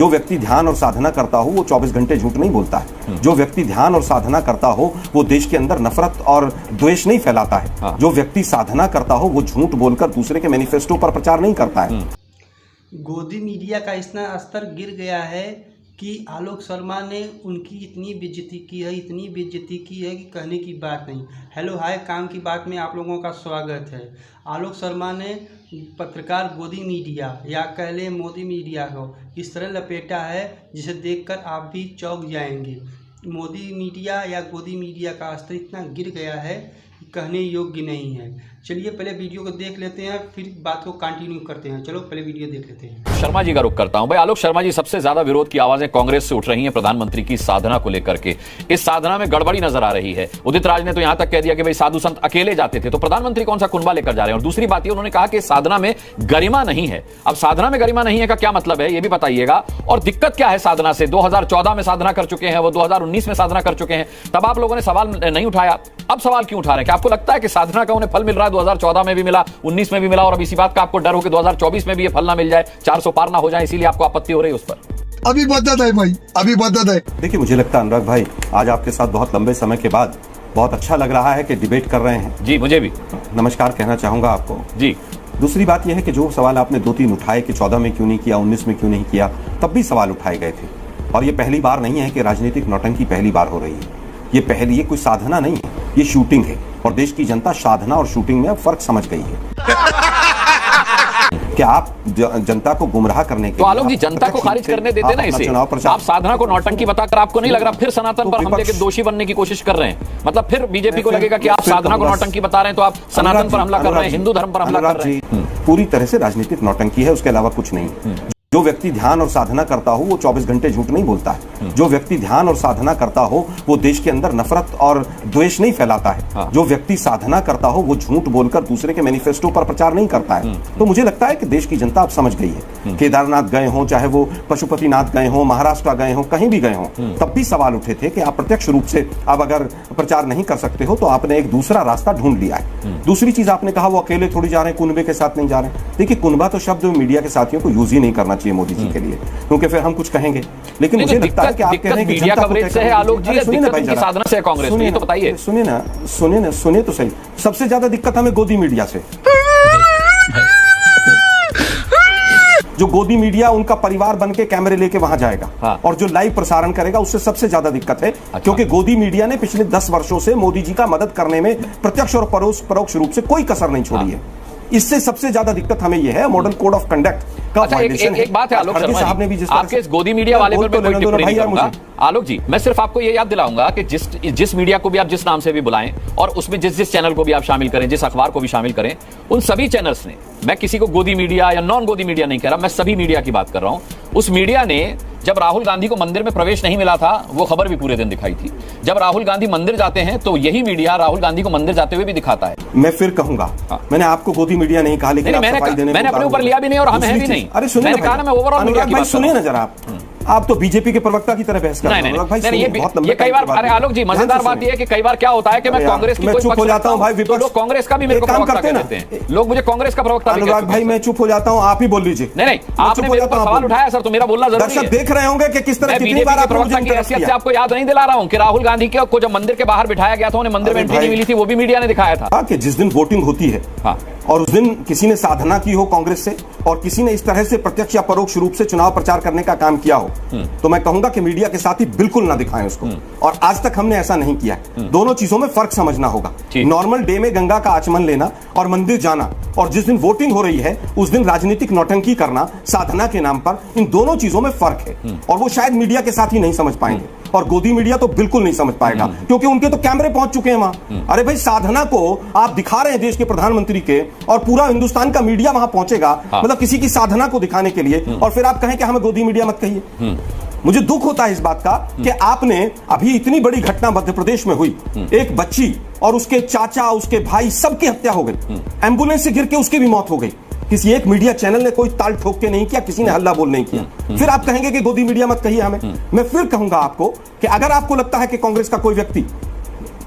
जो व्यक्ति ध्यान और साधना करता हो वो 24 घंटे झूठ नहीं बोलता है। जो व्यक्ति ध्यान और साधना करता हो वो देश के अंदर नफरत और द्वेष नहीं फैलाता है। जो व्यक्ति साधना करता हो वो झूठ बोलकर दूसरे के मैनिफेस्टो पर प्रचार नहीं करता है। गोदी मीडिया का इतना स्तर गिर गया है कि आलोक शर्मा ने उनकी इतनी बेइज्जती की है, इतनी बेइज्जती की है कि कहने की बात नहीं। हेलो हाय काम की बात में आप लोगों का स्वागत है। आलोक शर्मा ने पत्रकार गोदी मीडिया या कह लें मोदी मीडिया को इस तरह लपेटा है जिसे देखकर आप भी चौंक जाएंगे। मोदी मीडिया या गोदी मीडिया का स्तर इतना गिर गया है कि कहने योग्य नहीं है। चलिए पहले वीडियो को देख लेते हैं, फिर बात को कंटिन्यू करते हैं। चलो पहले वीडियो देख लेते हैं। शर्मा जी का रुख करता हूं। भाई आलोक शर्मा जी, सबसे ज्यादा विरोध की आवाजें कांग्रेस से उठ रही हैं प्रधानमंत्री की साधना को लेकर के। इस साधना में गड़बड़ी नजर आ रही है। उदित राज ने तो यहां तक कह दिया कि भाई साधु संत अकेले जाते थे, तो प्रधानमंत्री कौन सा कुनबा लेकर जा रहे हैं। और दूसरी बात ये उन्होंने कहा कि साधना में गरिमा नहीं है। अब साधना में गरिमा नहीं है का क्या मतलब है, ये भी बताइएगा। और दिक्कत क्या है साधना से। 2014 में साधना कर चुके हैं वो, 2019 में साधना कर चुके हैं, तब आप लोगों ने सवाल नहीं उठाया। अब सवाल क्यों उठा रहे हैं? क्या आपको लगता है कि साधना का उन्हें फल मिल रहा है? 2014 में भी मिला, 19 में भी मिला, और अब इसी बात का आपको डर हो कि 2024 में भी ये फल ना मिल जाए, 400 पार ना हो जाए, इसीलिए आपको आपत्ति हो रही है उस पर? अभी बदत है भाई, अभी बदत है। देखिए, मुझे लगता है अनुराग भाई आज आपके साथ बहुत लंबे समय के बाद बहुत अच्छा लग रहा है कि डिबेट कर रहे हैं। जी मुझे भी नमस्कार कहना चाहूंगा आपको जी। दूसरी बात यह है कि जो सवाल आपने 2-3 उठाए कि 14 में क्यों नहीं किया, 19 में क्यों नहीं किया, तब भी सवाल उठाए गए थे। और ये पहली बार नहीं है कि राजनीतिक नौटंकी पहली बार हो रही है। ये कोई साधना नहीं है, ये शूटिंग है। और देश की जनता साधना और शूटिंग में अब फर्क समझ गई है। क्या आप जनता को गुमराह करने के तो आलोक जी जनता को खारिज करने देते ना इसे। आप साधना को नौटंकी बताकर आपको नहीं लग रहा फिर सनातन पर हमले के दोषी बनने की कोशिश कर रहे हैं? मतलब फिर बीजेपी को लगेगा कि आप साधना को नौटंकी बता रहे हैं तो आप सनातन पर हमला कर रहे हैं, हिंदू धर्म पर हमला कर रहे हैं। पूरी तरह से राजनीतिक नौटंकी है, उसके अलावा कुछ नहीं। जो व्यक्ति ध्यान और साधना करता हो वो 24 घंटे झूठ नहीं बोलता है। जो व्यक्ति ध्यान और साधना करता हो वो देश के अंदर नफरत और द्वेष नहीं फैलाता है। जो व्यक्ति साधना करता हो वो झूठ बोलकर दूसरे के मैनिफेस्टो पर प्रचार नहीं करता है। तो मुझे लगता है कि देश की जनता अब समझ गई है। केदारनाथ गए हो, चाहे वो पशुपतिनाथ गए हो, महाराष्ट्र गए हो, कहीं भी गए हो, तब भी सवाल उठे थे कि आप प्रत्यक्ष रूप से अब अगर प्रचार नहीं कर सकते हो तो आपने एक दूसरा रास्ता ढूंढ लिया है। दूसरी चीज आपने कहा वो अकेले थोड़ी जा रहे हैं, कुनबे के साथ नहीं जा रहे हैं। देखिए, कुनबा तो शब्द मीडिया के साथियों को यूज ही नहीं करना चाहिए मोदी जी के लिए, क्योंकि फिर हम कुछ कहेंगे। लेकिन मुझे लगता है कि आप कह रहे हैं कि मीडिया कवरेज से है आलोक जी, दिक्कत उनकी साधना से है कांग्रेस में, ये तो बताइए। सुनिए तो सही। सबसे ज्यादा दिक्कत हमें गोदी मीडिया से। जो गोदी मीडिया उनका परिवार बन के कैमरे लेके वहां जाएगा और जो लाइव प्रसारण करेगा उससे सबसे ज्यादा दिक्कत है। क्योंकि गोदी मीडिया ने पिछले 10 वर्षों से मोदी जी का मदद करने में प्रत्यक्ष और परोक्ष रूप से कोई कसर नहीं छोड़ी है। इससे सबसे ज्यादा दिक्कत हमें यह है मॉडल कोड ऑफ कंडक्ट का वायलेशन है। एक बात है आलोक शर्मा जी, आपके इस गोदी मीडिया वाले पर मैं कोई टिप्पणी नहीं करूंगा। आलोक जी, मैं सिर्फ आपको ये याद दिलाऊंगा कि जिस मीडिया को भी आप जिस नाम से भी बुलाएं और उसमें जिस चैनल को भी आप शामिल करें, जिस अखबार को भी शामिल करें, उन सभी चैनल्स ने, मैं किसी को गोदी मीडिया या नॉन गोदी मीडिया नहीं कह रहा, मैं सभी मीडिया की बात कर रहा हूं, उस मीडिया ने जब राहुल गांधी को मंदिर में प्रवेश नहीं मिला था वो खबर भी पूरे दिन दिखाई थी। जब राहुल गांधी मंदिर जाते हैं तो यही मीडिया राहुल गांधी को मंदिर जाते हुए भी दिखाता है। मैं फिर कहूंगा, मैंने आपको गोदी मीडिया नहीं कहा, लेकिन मैंने अपने ऊपर लिया भी नहीं और हम हैं भी नहीं। अरे सुनिए, मैंने कहा ना, मैं ओवरऑल मीडिया की बात कर रहा हूं। सुनिए ना जरा, आप तो बीजेपी के प्रवक्ता की तरह बहस कर रहे हैं। ये कई बार, अरे आलोक जी मजेदार बात ये है कि कई बार क्या होता है कि मैं कांग्रेस की कोई चुप हो जाता हूं भाई, लोग कांग्रेस का भी मेरे को प्रवक्ता कहते हैं, लोग मुझे कांग्रेस का प्रवक्ता भी कहते हैं। भाई मैं चुप हो जाता हूं, आप ही बोल लीजिए। नहीं, आपने मेरे ऊपर सवाल उठाया सर, तो मेरा बोलना जरूरी है। दर्शक देख रहे होंगे कि किस तरह कितनी बार प्रवक्ता की हैसियत से आपको याद नहीं दिला रहा हूं कि राहुल गांधी को जब मंदिर के बाहर बिठाया गया था, उन्हें मंदिर में एंट्री नहीं मिली थी, वो भी मीडिया ने दिखाया था कि जिस दिन वोटिंग होती है और उस दिन किसी ने साधना की हो कांग्रेस से और किसी ने इस तरह से प्रत्यक्ष या परोक्ष रूप से चुनाव प्रचार करने का काम किया हो, तो मैं कहूंगा कि मीडिया के साथी बिल्कुल ना दिखाएं उसको। और आज तक हमने ऐसा नहीं किया है। दोनों चीजों में फर्क समझना होगा। नॉर्मल डे में गंगा का आचमन लेना और मंदिर जाना, और जिस दिन वोटिंग हो रही है उस दिन राजनीतिक नौटंकी करना साधना के नाम पर, इन दोनों चीजों में फर्क है। और वो शायद मीडिया के साथी नहीं समझ पाएंगे और गोदी मीडिया तो बिल्कुल नहीं समझ पाएगा, क्योंकि उनके तो कैमरे पहुंच चुके हैं वहां। अरे भाई, साधना को आप दिखा रहे हैं देश के प्रधानमंत्री के, और पूरा हिंदुस्तान का मीडिया वहां पहुंचेगा, मतलब किसी की साधना को दिखाने के लिए, और फिर आप कहें कि हमें गोदी मीडिया मत कहिए। मुझे दुख होता है इस बात का कि आपने अभी इतनी बड़ी घटना मध्य प्रदेश में हुई, एक बच्ची और उसके चाचा, उसके भाई, सबकी हत्या हो गई, एम्बुलेंस से गिर के उसकी भी मौत हो गई। किसी एक मीडिया चैनल ने कोई ताल ठोक के नहीं किया, किसी ने हल्ला बोल नहीं किया। फिर आप कहेंगे कि गोदी मीडिया मत कहिए हमें। मैं फिर कहूंगा आपको कि अगर आपको लगता है कि कांग्रेस का कोई व्यक्ति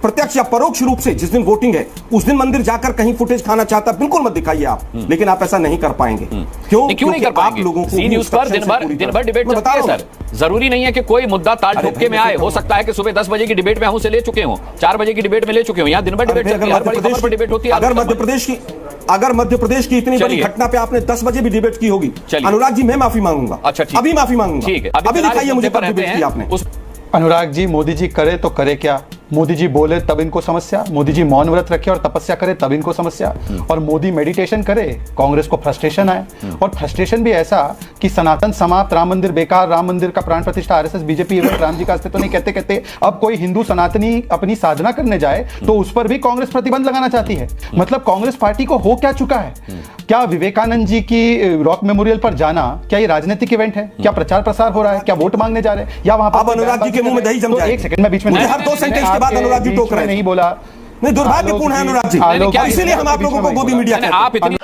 प्रत्यक्ष या परोक्ष रूप से जिस दिन वोटिंग है उस दिन मंदिर जाकर कहीं फुटेज खाना चाहता, बिल्कुल मत दिखाइए आप, लेकिन आप ऐसा नहीं कर पाएंगे। क्यों नहीं कर पाएंगे? आप लोगों को सी न्यूज़ पर दिन भर डिबेट चलती है सर। जरूरी नहीं है कि कोई मुद्दा ताल ठोक के में आए। हो सकता है कि सुबह 10 बजे की डिबेट में हम उसे ले चुके हों, 4 बजे की डिबेट में ले चुके हों। यहाँ दिन भर डिबेट चलती है, हर बड़ी खबर पर डिबेट होती है। अगर मध्य प्रदेश की इतनी बड़ी घटना पे आपने 10 बजे भी डिबेट की होगी, अनुराग जी मैं माफी मांगूंगा। अच्छा ठीक, अभी माफी मांगूंगा। ठीक है, अभी दिखाइए मुझे कब डिबेट की आपने। अनुराग जी, मोदी जी करे तो करे क्या? मोदी जी बोले तब इनको समस्या, मोदी जी मौन व्रत रखे और तपस्या करे तब इनको समस्या, और मोदी मेडिटेशन करे कांग्रेस को फ्रस्ट्रेशन आए। और फ्रस्ट्रेशन भी ऐसा कि सनातन समाप्त, राम मंदिर बेकार, राम मंदिर का प्राण प्रतिष्ठा, आरएसएस बीजेपी एवं राम जी का अस्तित्व नहीं कहते कहते अब कोई हिंदू सनातनी अपनी साधना करने जाए तो उस पर भी कांग्रेस प्रतिबंध लगाना चाहती है। मतलब कांग्रेस पार्टी को हो क्या चुका है? क्या विवेकानंद जी की रॉक मेमोरियल पर जाना क्या ये राजनीतिक इवेंट है? क्या प्रचार प्रसार हो रहा है? क्या वोट मांगने जा रहे हैं? या वहां पर अनुराग जी के मुंह में दही जम जाए। एक सेकंड में बीच में हर 2 सेंटेंस के बाद अनुराग जी टोक रहे हैं। नहीं बोला, नहीं, दुर्भाग्यपूर्ण है अनुराग जी, इसीलिए हम आप लोगों को गोदी मीडिया कहते हैं। आप इतनी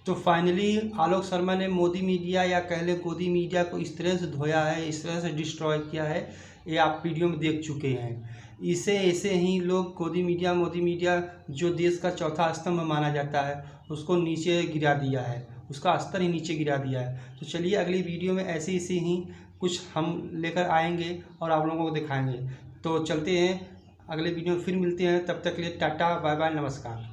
तो फाइनली आलोक शर्मा ने मोदी मीडिया या कह ले गोदी मीडिया को इस तरह से धोया है, इस तरह से डिस्ट्रॉय किया है, ये आप वीडियो में देख चुके हैं। इसे ऐसे ही लोग गोदी मीडिया, मोदी मीडिया जो देश का चौथा स्तंभ माना जाता है उसको नीचे गिरा दिया है, उसका स्तर ही नीचे गिरा दिया है। तो चलिए अगली वीडियो में ऐसे ही कुछ हम लेकर आएंगे और आप लोगों को दिखाएंगे। तो चलते हैं, अगले वीडियो में फिर मिलते हैं, तब तक के लिए टाटा बाय बाय नमस्कार।